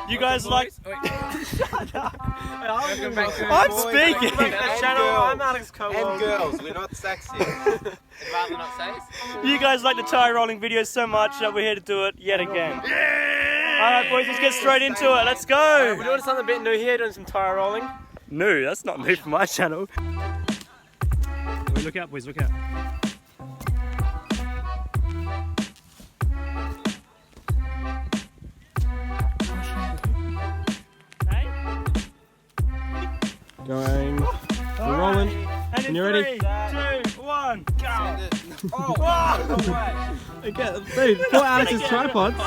You guys like... Shut up. I'm speaking. I'm Alex Cowell. And girls, we're not sexy. I'd rather not say it. You guys like the tyre rolling videos so much that we're here to do it yet again. Alright boys, let's get straight into it. Let's go. We're doing something a bit new here, doing some tyre rolling. No, that's not new for my channel. Look out boys, look out. Going. We're rolling. And in you ready? 3, 2, 1, go! Oh! Okay, dude, pull Alex's tripods.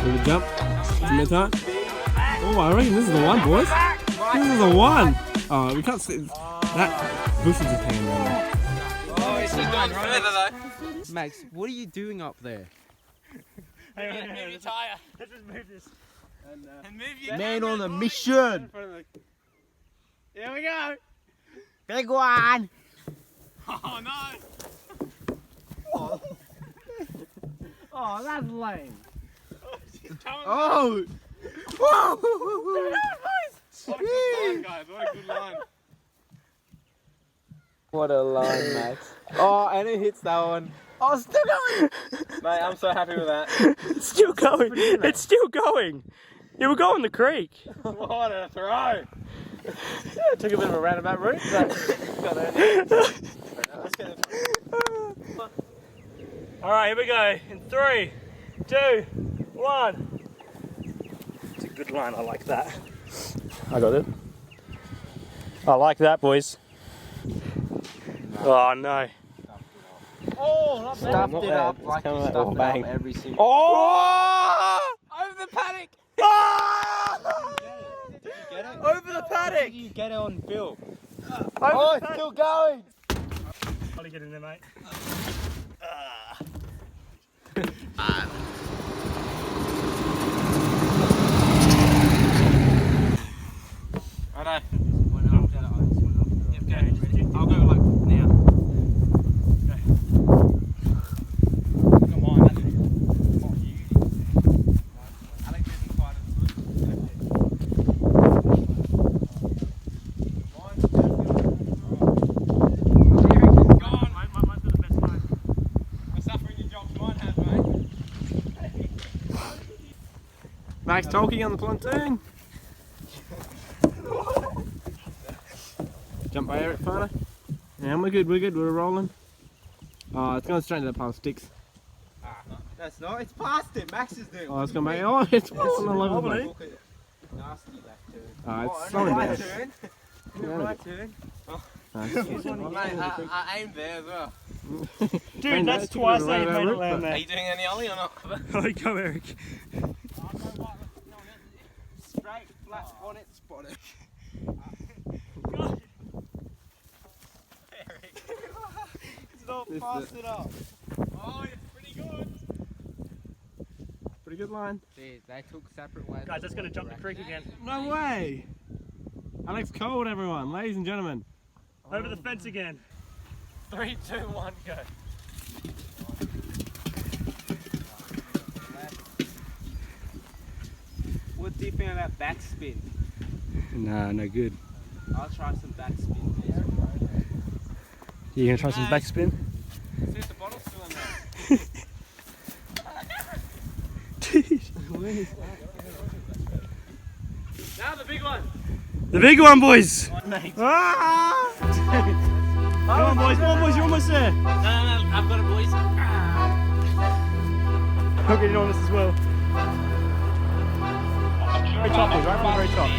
With a jump. Oh, I reckon this is the one, boys. This is the one. Oh, we can't see. That bush is just hanging down there. Oh, it's just going further though. Max, what are you doing up there? Move your tyre. Let's just move this. And move your Man on a mission. Here we go. Big one. Oh no. Oh, that's lame. Oh! Whoa! What a good line, guys. What a good line. What a line, Max. Oh, and it hits that one. Oh, still going. Mate, I'm so happy with that. It's still going. It's still going. Yeah, we're going the creek. What a throw. Took a bit of a roundabout route, Alright, here we go. In 3, 2, 1. It's a good line, I like that. I got it. I like that, boys. Oh no. Oh, not bad. Stuffed it up like you stuffed it up every single. Oh! Over the paddock. Oh! Did you get it? Over the paddock! Did you get it on Bill? Oh, it's still going. I'll get in there, mate. I know. I'll go like now. Come on, that's Alex isn't quite as good. Go on. Mine's got the best line. I'm suffering your jobs, mine has, mate. Max talking on the pontoon. Jump by Eric Farner. Yeah, we're good, we're rolling. Oh, it's going straight to the pile of sticks. That's not. It's past it. Max is doing. Oh, it's going back. Oh, it's on the level. wobbly. Nasty left turn. Oh, it's slowing My down. turn. Yeah. My turn. Mate, I aimed there as well. Dude, that's twice that you've made it land Are there. you doing any ollie or not? Oh, go, Eric. Straight, flat on it, spot it. It's not fast enough. Oh, it's pretty good. Pretty good line. They took separate ways. Guys, that's going to jump the creek again. No way! Alex Cold, everyone, ladies and gentlemen. Over the fence again. 3, 2, 1, go. What do you think of that backspin? Nah, no good. I'll try some backspin. You gonna try some backspin? See if the bottle's still in there. Dude. Now the big one. The big one, boys! Ah! Come on, boys, you're almost there. No, I've got it, boys. I'll get in on this as well. Very top, boys, right from the very top.